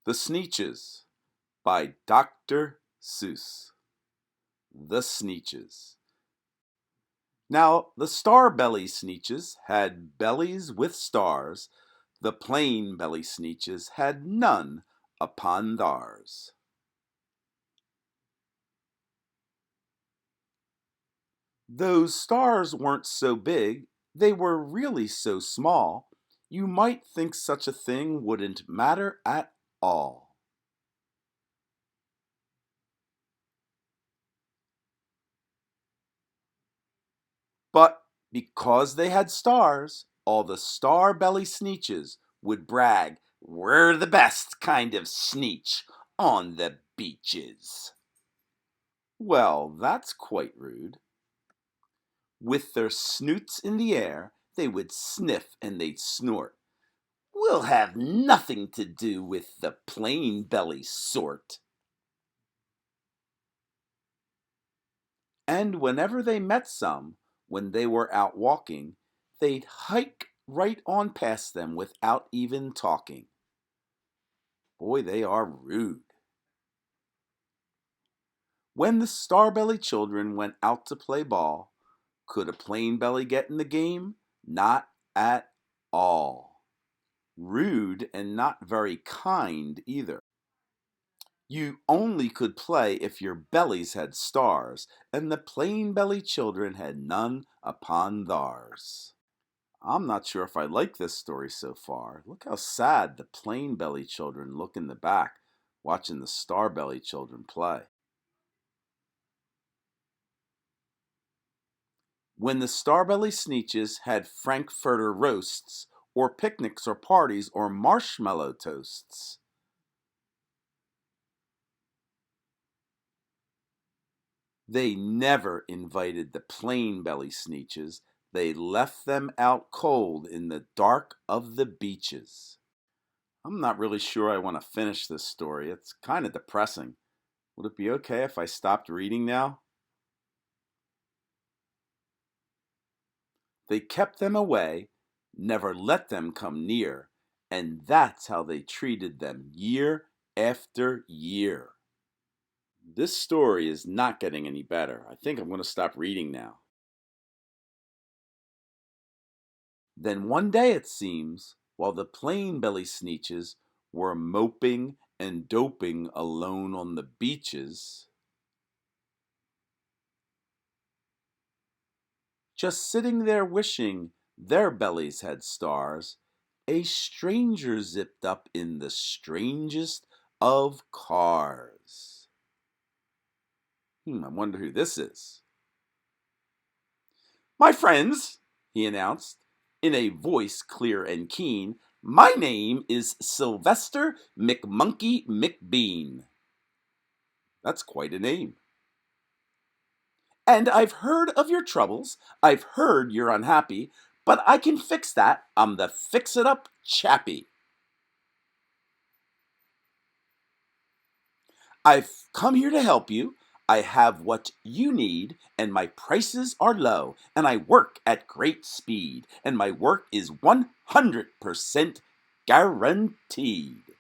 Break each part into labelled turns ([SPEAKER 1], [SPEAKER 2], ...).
[SPEAKER 1] The Sneetches by Dr. Seuss. The Sneetches. Now, the star-belly Sneetches had bellies with stars. The plain belly Sneetches had none upon theirs. Those stars weren't so big, they were really so small, you might think such a thing wouldn't matter at all. But because they had stars, all the star-belly Sneetches would brag, "We're the best kind of Sneetch on the beaches." Well, that's quite rude. With their snoots in the air, they would sniff and they'd snort. "We'll have nothing to do with the plain belly sort." And whenever they met some, when they were out walking, they'd hike right on past them without even talking. Boy, they are rude. When the star-belly children went out to play ball, could a plain belly get in the game? Not at all. Rude and not very kind either. You only could play if your bellies had stars, and the plain belly children had none upon theirs. I'm not sure if I like this story so far. Look how sad the plain belly children look in the back, watching the star belly children play. When the Starbelly Sneetches had Frankfurter roasts, or picnics or parties or marshmallow toasts, they never invited the plain belly Sneetches. They left them out cold in the dark of the beaches. I'm not really sure I want to finish this story. It's kind of depressing. Would it be okay if I stopped reading now? They kept them away, never let them come near, and that's how they treated them year after year. This story is not getting any better. I think I'm going to stop reading now. Then one day, it seems, while the plain belly Sneetches were moping and doping alone on the beaches, just sitting there wishing their bellies had stars, a stranger zipped up in the strangest of cars. I wonder who this is. "My friends," he announced, in a voice clear and keen, "my name is Sylvester McMonkey McBean." That's quite a name. "And I've heard of your troubles. I've heard you're unhappy, but I can fix that. I'm the fix-it-up chappie. I've come here to help you. I have what you need, and my prices are low, and I work at great speed, and my work is 100% guaranteed."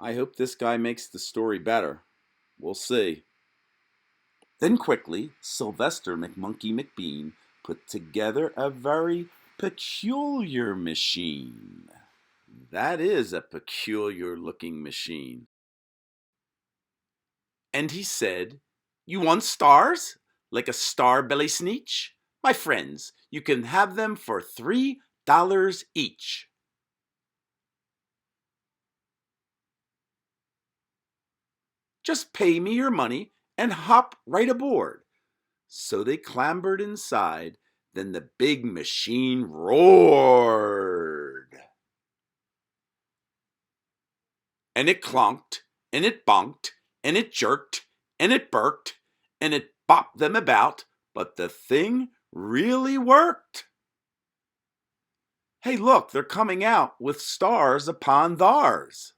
[SPEAKER 1] I hope this guy makes the story better. We'll see. Then quickly, Sylvester McMonkey McBean put together a very peculiar machine. That is a peculiar looking machine. And he said, "You want stars? Like a star-belly Sneetch? My friends, you can have them for $3 each. Just pay me your money and hop right aboard." So they clambered inside. Then the big machine roared. And it clonked, and it bonked, and it jerked, and it burked, and it bopped them about, but the thing really worked. Hey, look, they're coming out with stars upon theirs.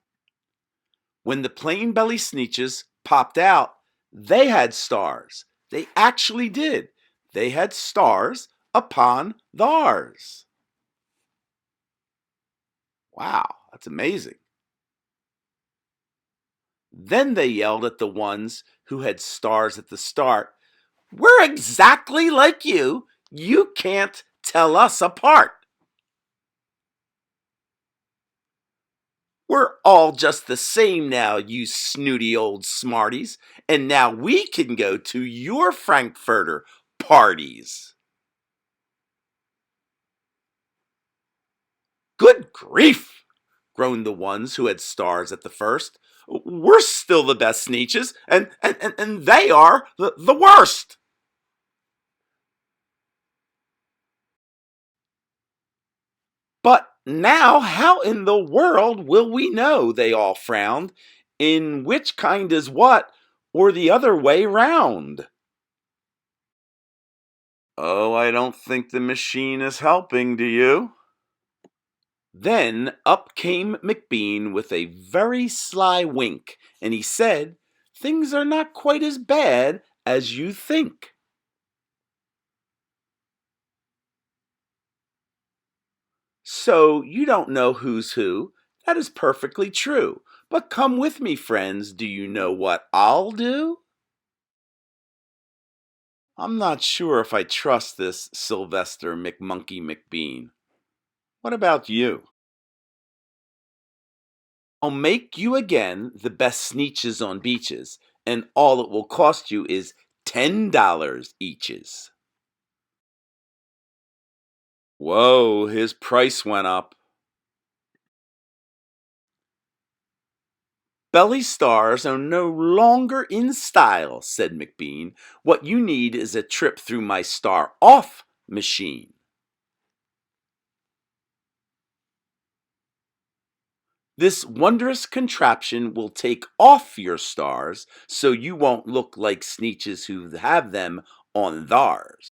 [SPEAKER 1] When the plain belly Sneetches popped out, they had stars. They actually did. They had stars upon theirs. Wow, that's amazing. Then they yelled at the ones who had stars at the start. We're exactly like you. You can't tell us apart. We're all just the same now, you snooty old smarties, and now we can go to your Frankfurter parties. Good grief, groaned the ones who had stars at the first. We're still the best Sneetches, and they are the worst. But now, how in the world will we know, they all frowned, in which kind is what, or the other way round? Oh, I don't think the machine is helping, do you? Then up came McBean with a very sly wink, and he said, things are not quite as bad as you think. So you don't know who's who? That is perfectly true. But come with me, friends. Do you know what I'll do? I'm not sure if I trust this Sylvester McMonkey McBean. What about you? I'll make you again the best sneetches on beaches, and all it will cost you is $10 eaches. Whoa, his price went up. Belly stars are no longer in style, said McBean. What you need is a trip through my star off machine. This wondrous contraption will take off your stars so you won't look like sneetches who have them on theirs.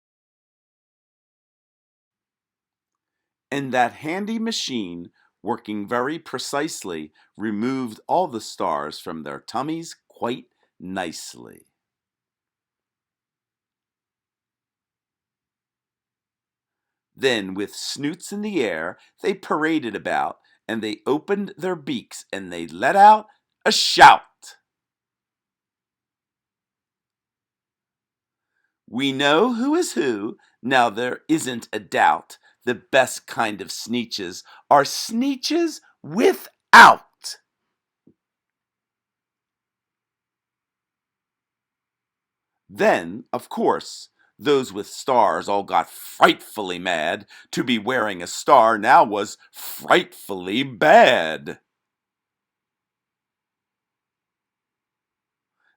[SPEAKER 1] And that handy machine, working very precisely, removed all the stars from their tummies quite nicely. Then, with snoots in the air, they paraded about, and they opened their beaks, and they let out a shout. We know who is who, now there isn't a doubt. The best kind of sneetches are sneetches without. Then, of course, those with stars all got frightfully mad. To be wearing a star now was frightfully bad.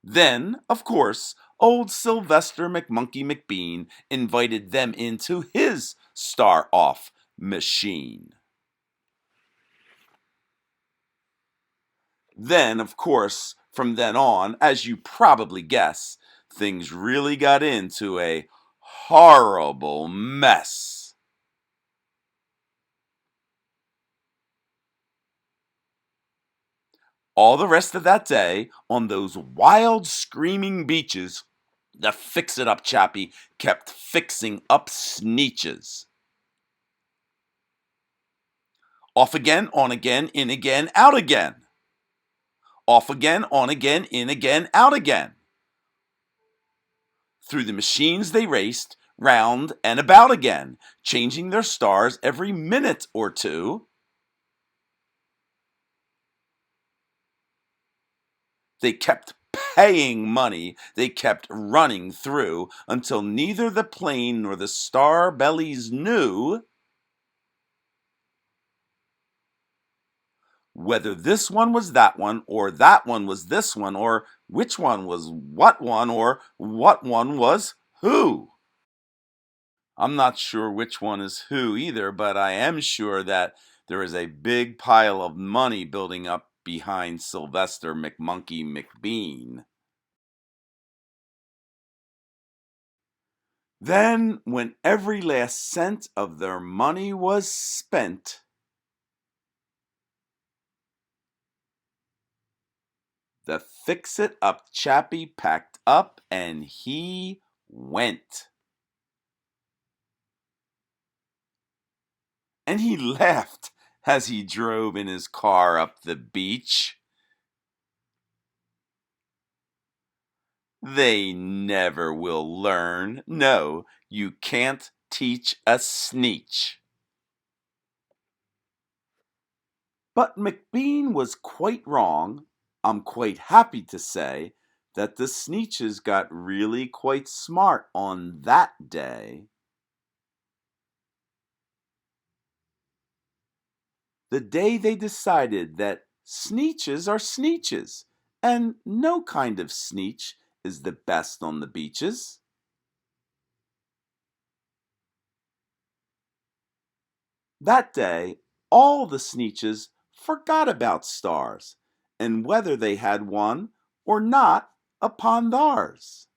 [SPEAKER 1] Then, of course, old Sylvester McMonkey McBean invited them into his star-off machine. Then, of course, from then on, as you probably guess, things really got into a horrible mess. All the rest of that day, on those wild screaming beaches, the fix-it-up chappie kept fixing up Sneetches. Off again, on again, in again, out again. Off again, on again, in again, out again. Through the machines they raced, round and about again, changing their stars every minute or two. They kept paying money, they kept running through, until neither the plane nor the star bellies knew whether this one was that one, or that one was this one, or which one was what one, or what one was who. I'm not sure which one is who either, but I am sure that there is a big pile of money building up behind Sylvester McMonkey McBean. Then, when every last cent of their money was spent, the fix-it-up chappie packed up and he went. And he laughed as he drove in his car up the beach. They never will learn. No, you can't teach a Sneetch. But McBean was quite wrong. I'm quite happy to say that the Sneetches got really quite smart on that day. The day they decided that Sneetches are Sneetches, and no kind of Sneetch is the best on the beaches. That day, all the Sneetches forgot about stars, and whether they had one or not upon theirs.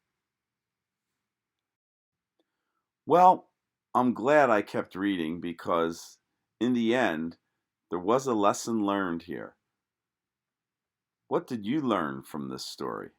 [SPEAKER 1] Well, I'm glad I kept reading because, in the end, there was a lesson learned here. What did you learn from this story?